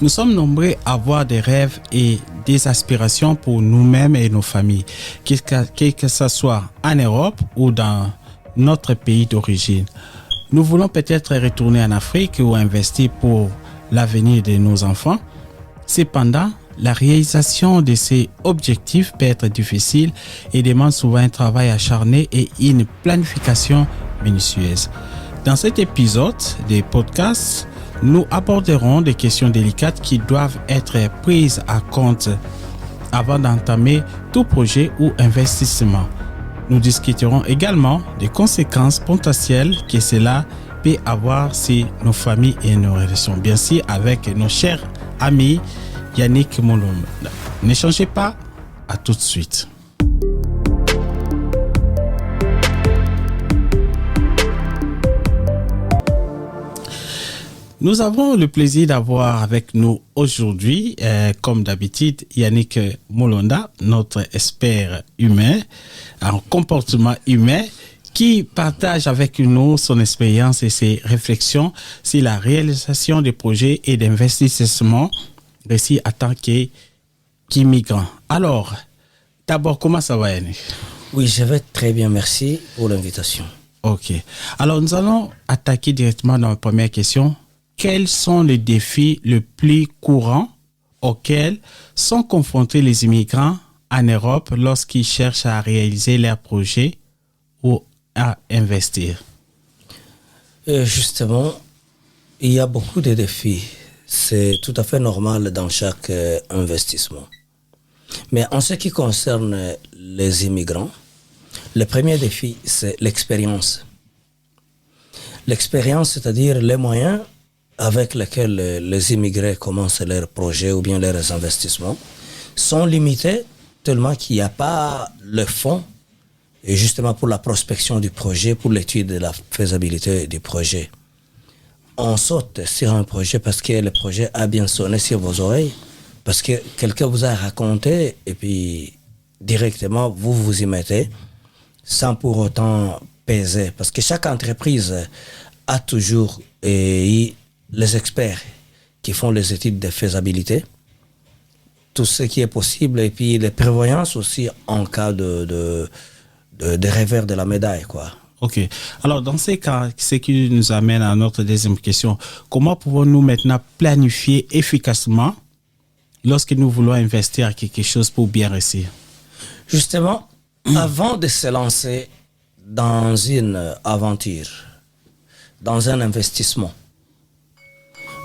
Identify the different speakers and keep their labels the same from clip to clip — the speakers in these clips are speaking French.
Speaker 1: Nous sommes nombreux à avoir des rêves et des aspirations pour nous-mêmes et nos familles, que ce soit en Europe ou dans notre pays d'origine. Nous voulons peut-être retourner en Afrique ou investir pour l'avenir de nos enfants. Cependant, la réalisation de ces objectifs peut être difficile et demande souvent un travail acharné et une planification minutieuse. Dans cet épisode des podcasts, nous aborderons des questions délicates qui doivent être prises en compte avant d'entamer tout projet ou investissement. Nous discuterons également des conséquences potentielles que cela peut avoir sur nos familles et nos relations. Bien sûr, avec nos chers amis Yannick Molonda. Ne changez pas, à tout de suite. Nous avons le plaisir d'avoir avec nous aujourd'hui, comme d'habitude, Yannick Molonda, notre expert humain en comportement humain, qui partage avec nous son expérience et ses réflexions sur la réalisation des projets et d'investissements réussis en tant qu'immigrant. Alors, d'abord, comment ça va, Yannick?
Speaker 2: Oui, je vais très bien, merci pour l'invitation.
Speaker 1: Ok. Alors, nous allons attaquer directement dans la première question. Quels sont les défis les plus courants auxquels sont confrontés les immigrants en Europe lorsqu'ils cherchent à réaliser leurs projets ou à investir?
Speaker 2: Justement, il y a beaucoup de défis. C'est tout à fait normal dans chaque investissement. Mais en ce qui concerne les immigrants, le premier défi, c'est l'expérience. L'expérience, c'est-à-dire les moyens avec lesquels les immigrés commencent leurs projets ou bien leurs investissements, sont limités tellement qu'il n'y a pas le fonds et justement pour la prospection du projet, pour l'étude de la faisabilité du projet. On saute sur un projet parce que le projet a bien sonné sur vos oreilles, parce que quelqu'un vous a raconté et puis directement vous vous y mettez sans pour autant peser. Parce que chaque entreprise a toujours les experts qui font les études de faisabilité, tout ce qui est possible, et puis les prévoyances aussi en cas de revers de la médaille, quoi.
Speaker 1: Ok. Alors, dans ces cas, ce qui nous amène à notre deuxième question, comment pouvons-nous maintenant planifier efficacement lorsque nous voulons investir quelque chose pour bien réussir?
Speaker 2: Justement, avant de se lancer dans une aventure, dans un investissement,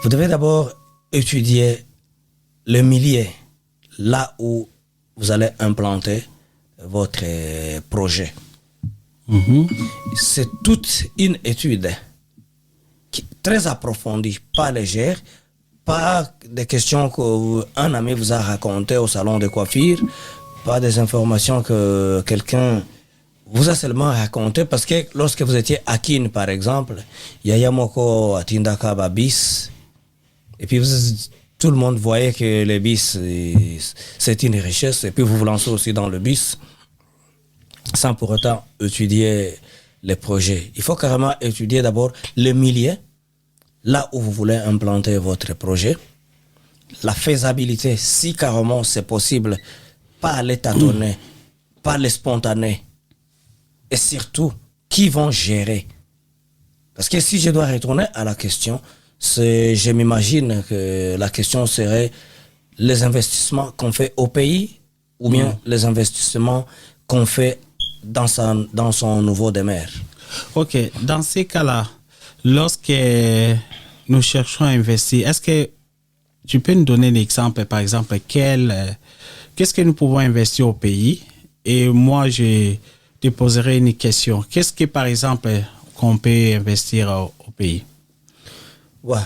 Speaker 2: vous devez d'abord étudier le milieu, là où vous allez implanter votre projet. C'est toute une étude très approfondie, pas légère, pas des questions qu'un ami vous a racontées au salon de coiffure, pas des informations que quelqu'un vous a seulement raconté, parce que lorsque vous étiez à Kin, par exemple, Yaya Moko Atindaka Babis, et puis tout le monde voyait que le bis, c'est une richesse, et puis vous vous lancez aussi dans le bis, sans pour autant étudier les projets. Il faut carrément étudier d'abord le milieu, là où vous voulez implanter votre projet, la faisabilité, si carrément c'est possible, pas les tâtonner, pas les spontanés, et surtout, qui vont gérer. Parce que si je dois retourner à la question, je m'imagine que la question serait les investissements qu'on fait au pays ou bien les investissements qu'on fait dans son nouveau demeure.
Speaker 1: Ok, dans ces cas-là, lorsque nous cherchons à investir, est-ce que tu peux nous donner un exemple, par exemple, qu'est-ce que nous pouvons investir au pays? Et moi, je te poserai une question. Qu'est-ce que, par exemple, qu'on peut investir au pays?
Speaker 2: Ouais.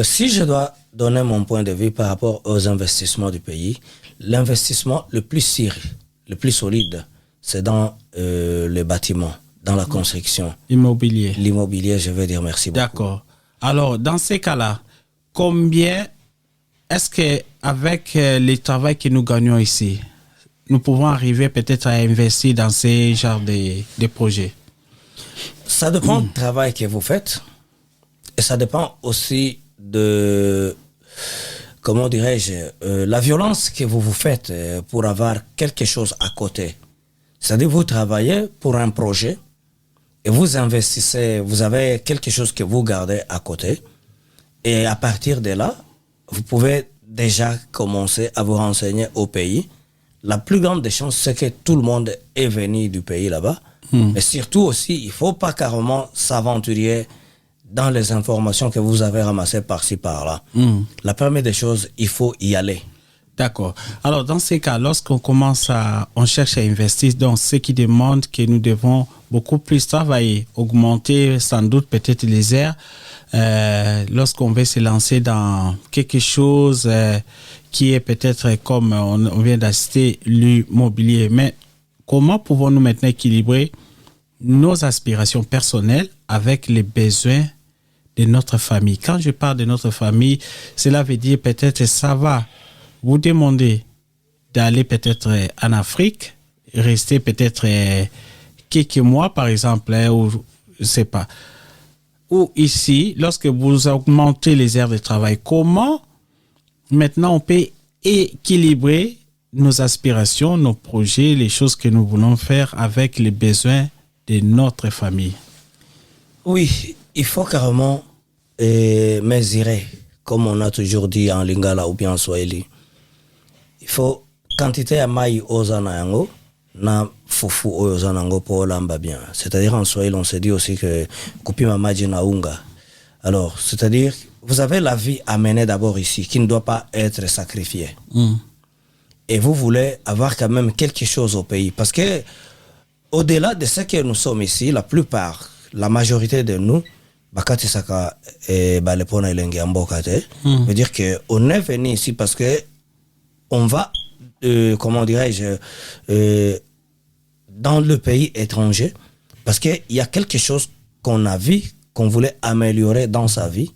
Speaker 2: Si je dois donner mon point de vue par rapport aux investissements du pays, l'investissement le plus sûr, le plus solide, c'est dans les bâtiments, dans la construction.
Speaker 1: Immobilier.
Speaker 2: L'immobilier, je veux dire merci beaucoup.
Speaker 1: D'accord. Alors, dans ces cas-là, combien est-ce qu'avec le travail que nous gagnons ici, nous pouvons arriver peut-être à investir dans ces genres de projets?
Speaker 2: Ça dépend du travail que vous faites et ça dépend aussi de comment dirais-je, la violence que vous vous faites pour avoir quelque chose à côté. C'est-à-dire vous travaillez pour un projet et vous investissez, vous avez quelque chose que vous gardez à côté. Et à partir de là, vous pouvez déjà commencer à vous renseigner au pays. La plus grande des chances, c'est que tout le monde est venu du pays là-bas. Mais surtout aussi, il ne faut pas carrément s'aventurer dans les informations que vous avez ramassées par-ci, par-là. La première des choses, il faut y aller.
Speaker 1: D'accord. Alors, dans ces cas, lorsqu'on on cherche à investir, donc ce qui demande que nous devons beaucoup plus travailler, augmenter sans doute peut-être les airs, lorsqu'on veut se lancer dans quelque chose qui est peut-être comme on vient d'assister l'immobilier. Mais comment pouvons-nous maintenant équilibrer nos aspirations personnelles avec les besoins de notre famille? Quand je parle de notre famille, cela veut dire peut-être ça va vous demander d'aller peut-être en Afrique, rester peut-être quelques mois par exemple, ou je sais pas. Ou ici, lorsque vous augmentez les heures de travail, comment maintenant on peut équilibrer nos aspirations, nos projets, les choses que nous voulons faire avec les besoins de notre famille?
Speaker 2: Oui, il faut carrément mesurer, comme on a toujours dit en lingala ou bien en swahili. Il faut quantité à maï ozana yango na fufu ozana yango po lamba bien. C'est-à-dire en swahili on se dit aussi que kupima maji na unga. Alors, c'est-à-dire vous avez la vie à mener d'abord ici qui ne doit pas être sacrifiée. Et vous voulez avoir quand même quelque chose au pays parce que au-delà de ce que nous sommes ici, la plupart, la majorité de nous, bakati saka et balepona ilenge ambokate, veut dire que on est venu ici parce que on va, comment dirais-je, dans le pays étranger, parce qu'il y a quelque chose qu'on a vu, qu'on voulait améliorer dans sa vie,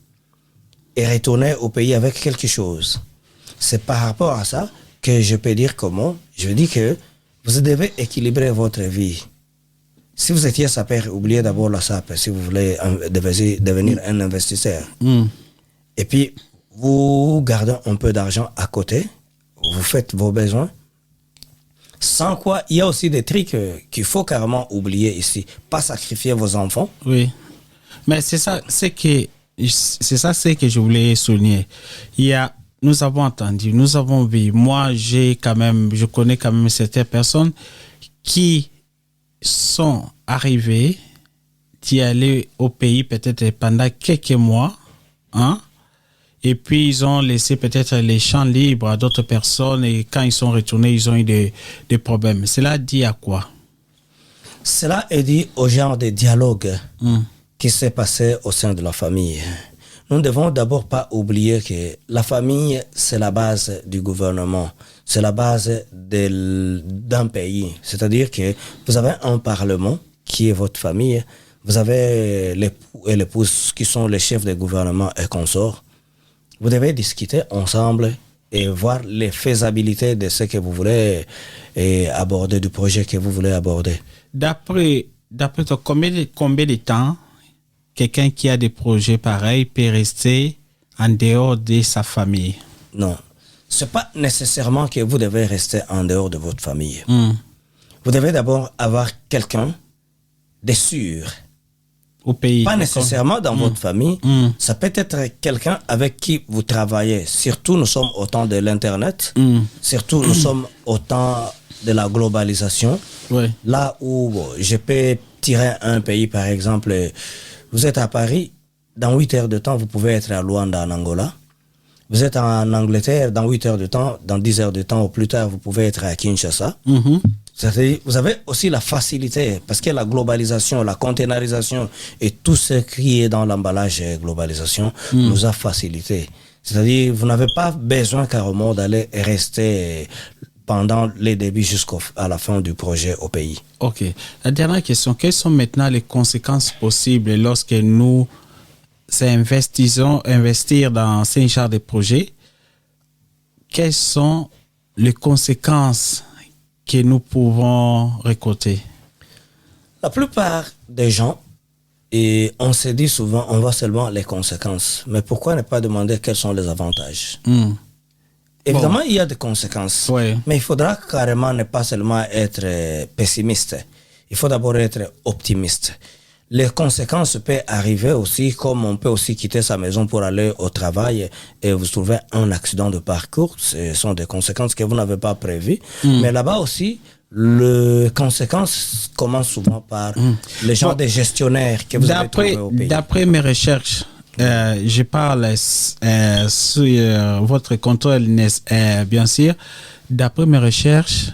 Speaker 2: et retourner au pays avec quelque chose. C'est par rapport à ça que je peux dire comment, je dis que vous devez équilibrer votre vie. Si vous étiez sapeur, oubliez d'abord la SAP, si vous voulez devenir un investisseur. Et puis, vous gardez un peu d'argent à côté, vous faites vos besoins. Sans quoi, il y a aussi des trucs qu'il faut carrément oublier ici. Pas sacrifier vos enfants.
Speaker 1: Oui. Mais c'est ça, c'est ce que je voulais souligner. Nous avons entendu, nous avons vu. Moi, je connais quand même certaines personnes qui sont arrivées d'y aller au pays peut-être pendant quelques mois, hein? Et puis, ils ont laissé peut-être les champs libres à d'autres personnes et quand ils sont retournés, ils ont eu des problèmes. Cela dit à quoi?
Speaker 2: Cela est dit au genre de dialogue qui s'est passé au sein de la famille. Nous ne devons d'abord pas oublier que la famille, c'est la base du gouvernement. C'est la base d'un pays. C'est-à-dire que vous avez un parlement qui est votre famille. Vous avez l'époux et l'épouse qui sont les chefs de gouvernement et consorts. Vous devez discuter ensemble et voir les faisabilités de ce que vous voulez aborder, du projet que vous voulez aborder.
Speaker 1: D'après toi, combien de temps quelqu'un qui a des projets pareils peut rester en dehors de sa famille?
Speaker 2: Non, c'est pas nécessairement que vous devez rester en dehors de votre famille. Vous devez d'abord avoir quelqu'un de sûr.
Speaker 1: Au pays.
Speaker 2: Pas nécessairement dans votre famille. Ça peut être quelqu'un avec qui vous travaillez. Surtout, nous sommes au temps de l'Internet. Surtout, nous sommes au temps de la globalisation.
Speaker 1: Oui.
Speaker 2: Là où je peux tirer un pays, par exemple, vous êtes à Paris, dans 8 heures de temps, vous pouvez être à Luanda, en Angola. Vous êtes en Angleterre, dans 8 heures de temps, dans 10 heures de temps, ou plus tard, vous pouvez être à Kinshasa. C'est-à-dire, vous avez aussi la facilité, parce que la globalisation, la containerisation et tout ce qui est dans l'emballage globalisation nous a facilité. C'est-à-dire, vous n'avez pas besoin carrément d'aller rester pendant les débuts jusqu'à la fin du projet au pays.
Speaker 1: Ok. La dernière question, quelles sont maintenant les conséquences possibles lorsque nous investir dans ce genre de projet? Quelles sont les conséquences que nous pouvons récolter?
Speaker 2: La plupart des gens Et on se dit souvent, on voit seulement les conséquences. Mais pourquoi ne pas demander quels sont les avantages? Évidemment, il y a des conséquences.
Speaker 1: Ouais.
Speaker 2: Mais il faudra carrément ne pas seulement être pessimiste. Il faut d'abord être optimiste. Les conséquences peuvent arriver aussi, comme on peut aussi quitter sa maison pour aller au travail et vous trouvez un accident de parcours. Ce sont des conséquences que vous n'avez pas prévues. Mais là-bas aussi, les conséquences commencent souvent par les gens des gestionnaires que vous avez trouvés au pays.
Speaker 1: D'après mes recherches, je parle sur votre contrôle, bien sûr. D'après mes recherches,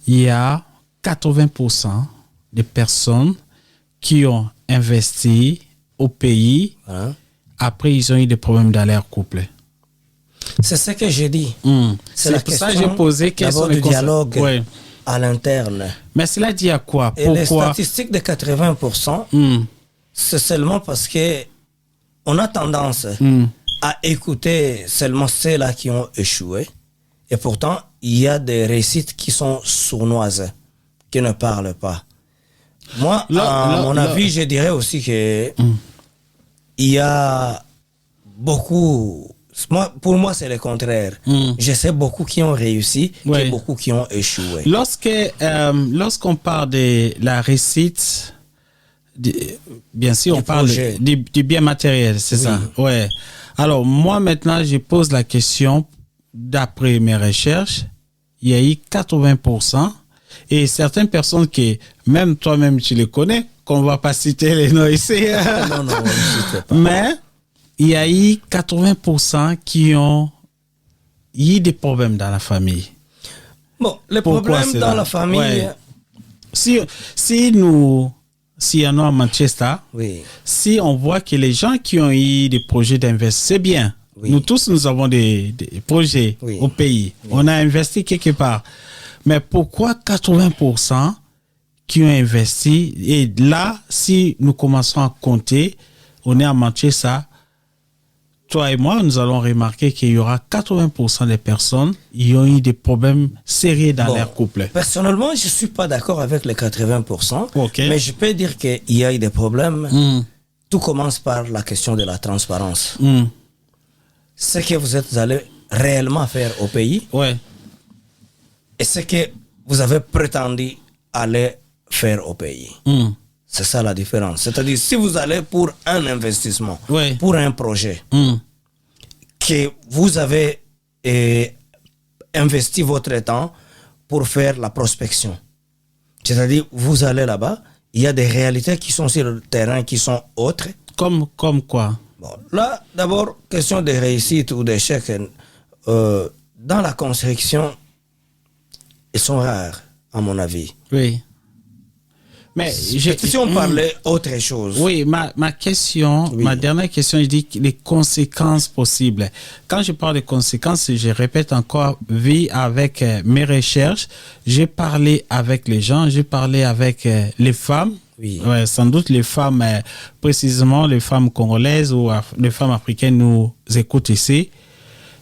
Speaker 1: il y a 80% des personnes qui ont investi au pays, après ils ont eu des problèmes dans leur couple.
Speaker 2: C'est ce que j'ai dit.
Speaker 1: C'est pour ça que j'ai posé
Speaker 2: d'abord du dialogue à l'interne.
Speaker 1: Mais cela dit à quoi?
Speaker 2: Et les statistiques de 80%, c'est seulement parce que on a tendance à écouter seulement ceux-là qui ont échoué. Et pourtant, il y a des réussites qui sont sournoises, qui ne parlent pas. Moi, à mon avis, je dirais aussi que il y a beaucoup... Pour moi, c'est le contraire. Je sais beaucoup qui ont réussi et beaucoup qui ont échoué.
Speaker 1: Lorsqu'on parle de la réussite, bien sûr, on parle du bien matériel, c'est ça. Ouais. Alors, moi, maintenant, je pose la question, d'après mes recherches, il y a eu 80%. Et certaines personnes qui, même toi-même, tu les connais, qu'on ne va pas citer les noms ici.
Speaker 2: Non, on ne cite pas.
Speaker 1: Mais il y a eu 80% qui ont eu des problèmes dans la famille.
Speaker 2: Bon, les problèmes dans la famille...
Speaker 1: Ouais. Si y en a à Manchester, si on voit que les gens qui ont eu des projets d'investissement, c'est bien. Nous tous, nous avons des projets au pays. On a investi quelque part. Mais pourquoi 80% qui ont investi? Et là, si nous commençons à compter, on est à Manchester, toi et moi, nous allons remarquer qu'il y aura 80% des personnes qui ont eu des problèmes sérieux dans leur couple.
Speaker 2: Personnellement, je ne suis pas d'accord avec les 80%, mais je peux dire qu'il y a eu des problèmes. Tout commence par la question de la transparence. Ce que vous êtes allé réellement faire au pays, et ce que vous avez prétendu aller faire au pays. C'est ça la différence. C'est-à-dire, si vous allez pour un investissement, pour un projet, que vous avez investi votre temps pour faire la prospection. C'est-à-dire, vous allez là-bas, il y a des réalités qui sont sur le terrain qui sont autres.
Speaker 1: Comme quoi?
Speaker 2: Bon, là, d'abord, question de réussite ou d'échec. Dans la construction, ils sont rares, à mon avis.
Speaker 1: Oui. Mais
Speaker 2: si on parlait autre chose.
Speaker 1: Oui, ma question, ma dernière question, je dis les conséquences possibles. Quand je parle de conséquences, je répète encore, vu avec mes recherches, j'ai parlé avec les gens, j'ai parlé avec les femmes. Sans doute les femmes, précisément les femmes congolaises ou les femmes africaines nous écoutent ici.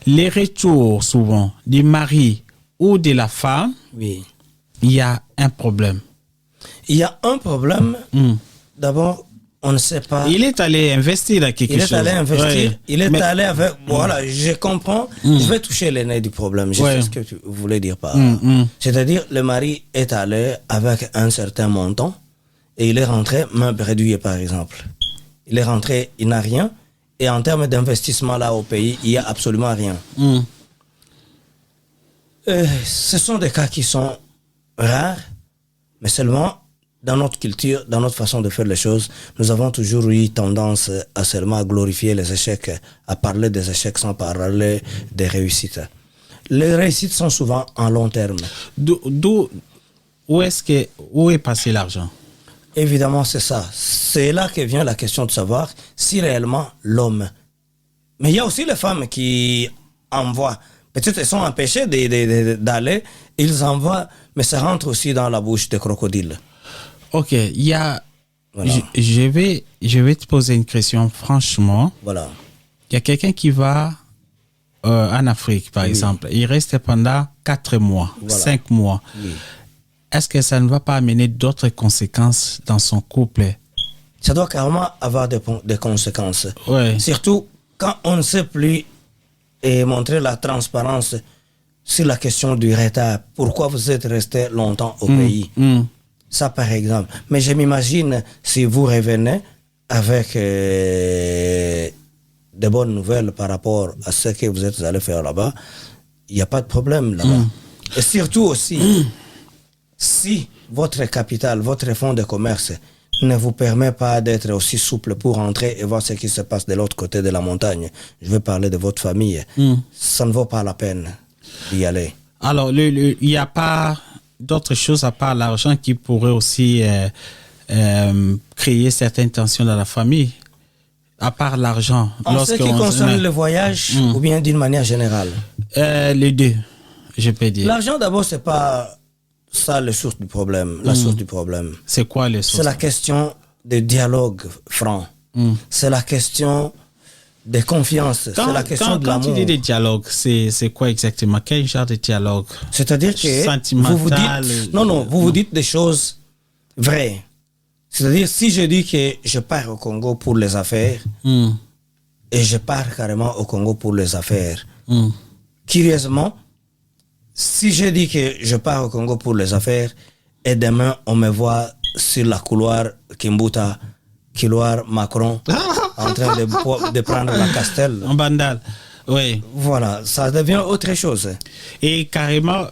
Speaker 1: Les retours souvent du mari ou de la femme, il y a un problème.
Speaker 2: Il y a un problème. D'abord, on ne sait pas.
Speaker 1: Il est allé investir dans quelque chose.
Speaker 2: Il est allé investir. Il est allé avec. Voilà, je comprends. Je vais toucher le nez du problème. Je sais ce que tu voulais dire par là. C'est-à-dire, le mari est allé avec un certain montant et il est rentré, même réduit par exemple. Il est rentré, il n'a rien. Et en termes d'investissement là au pays, il n'y a absolument rien. Ce sont des cas qui sont rares, mais seulement dans notre culture, dans notre façon de faire les choses, nous avons toujours eu tendance à seulement glorifier les échecs, à parler des échecs sans parler des réussites. Les réussites sont souvent en long terme.
Speaker 1: Où est passé l'argent?
Speaker 2: Évidemment, c'est ça. C'est là que vient la question de savoir si réellement l'homme... Mais il y a aussi les femmes qui envoient. Peut-être elles sont empêchées d'aller, ils envoient, mais ça rentre aussi dans la bouche des crocodiles.
Speaker 1: Ok, il y a... Voilà. Je vais te poser une question, franchement.
Speaker 2: Voilà.
Speaker 1: Il y a quelqu'un qui va en Afrique, par exemple. Il reste pendant 4 mois, 5 mois. Est-ce que ça ne va pas amener d'autres conséquences dans son couple?
Speaker 2: ça doit carrément avoir des conséquences.
Speaker 1: Ouais.
Speaker 2: Surtout quand on ne sait plus montrer la transparence sur la question du retard. Pourquoi vous êtes resté longtemps au pays? Ça, par exemple. Mais je m'imagine, si vous revenez avec de bonnes nouvelles par rapport à ce que vous êtes allé faire là-bas, il n'y a pas de problème là-bas. Et surtout aussi, si votre capital, votre fonds de commerce ne vous permet pas d'être aussi souple pour entrer et voir ce qui se passe de l'autre côté de la montagne, je veux parler de votre famille, ça ne vaut pas la peine d'y aller.
Speaker 1: Alors, il n'y a pas d'autres choses à part l'argent qui pourrait aussi créer certaines tensions dans la famille, à part l'argent.
Speaker 2: En ce qui concerne le voyage, ou bien d'une manière générale?
Speaker 1: Les deux, je peux dire.
Speaker 2: L'argent, d'abord, c'est pas ça la source du problème. La source du problème.
Speaker 1: C'est quoi les sources?
Speaker 2: C'est la question de dialogue franc. C'est la question de confiance. C'est la question de l'amour.
Speaker 1: Quand tu dis des dialogues, c'est quoi exactement? Quel genre de dialogue?
Speaker 2: C'est-à-dire que
Speaker 1: sentimental,
Speaker 2: vous dites, vous vous dites des choses vraies. C'est-à-dire, si je dis que je pars au Congo pour les affaires, et je pars carrément au Congo pour les affaires, curieusement, si je dis que je pars au Congo pour les affaires, et demain on me voit sur la couloir Kimbuta, couloir Macron, en train de prendre la Castel.
Speaker 1: En bandale, oui.
Speaker 2: Voilà, ça devient autre chose.
Speaker 1: Et carrément,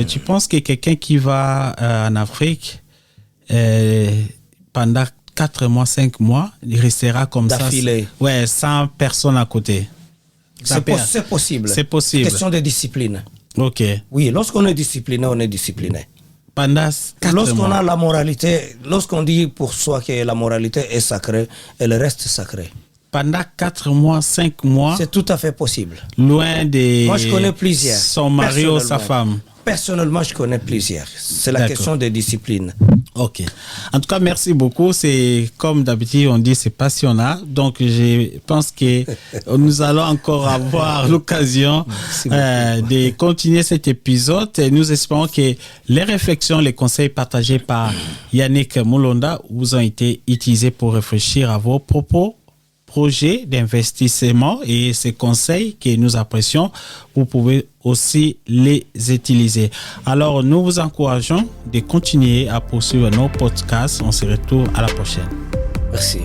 Speaker 1: tu penses que quelqu'un qui va en Afrique pendant 4 mois, 5 mois, il restera comme ça.
Speaker 2: D'affilée.
Speaker 1: Ouais, sans personne à côté.
Speaker 2: C'est possible.
Speaker 1: C'est possible.
Speaker 2: Question de discipline.
Speaker 1: Ok.
Speaker 2: Oui, lorsqu'on est discipliné, on est discipliné.
Speaker 1: Pendant 4 mois.
Speaker 2: Lorsqu'on a la moralité, lorsqu'on dit pour soi que la moralité est sacrée et le reste sacré.
Speaker 1: Pendant 4 mois, 5 mois.
Speaker 2: C'est tout à fait possible.
Speaker 1: Loin de
Speaker 2: Moi, je connais plusieurs.
Speaker 1: Son mari ou sa femme.
Speaker 2: Personnellement, je connais plusieurs. C'est la question de discipline.
Speaker 1: Ok. En tout cas, merci beaucoup. C'est comme d'habitude, on dit, c'est passionnant. Donc, je pense que nous allons encore avoir l'occasion de continuer cet épisode. Et nous espérons que les réflexions, les conseils partagés par Yannick Moulonda vous ont été utilisés pour réfléchir à vos propos, projets d'investissement, et ces conseils que nous apprécions, vous pouvez aussi les utiliser. Alors, nous vous encourageons de continuer à poursuivre nos podcasts. On se retrouve à la prochaine.
Speaker 2: Merci.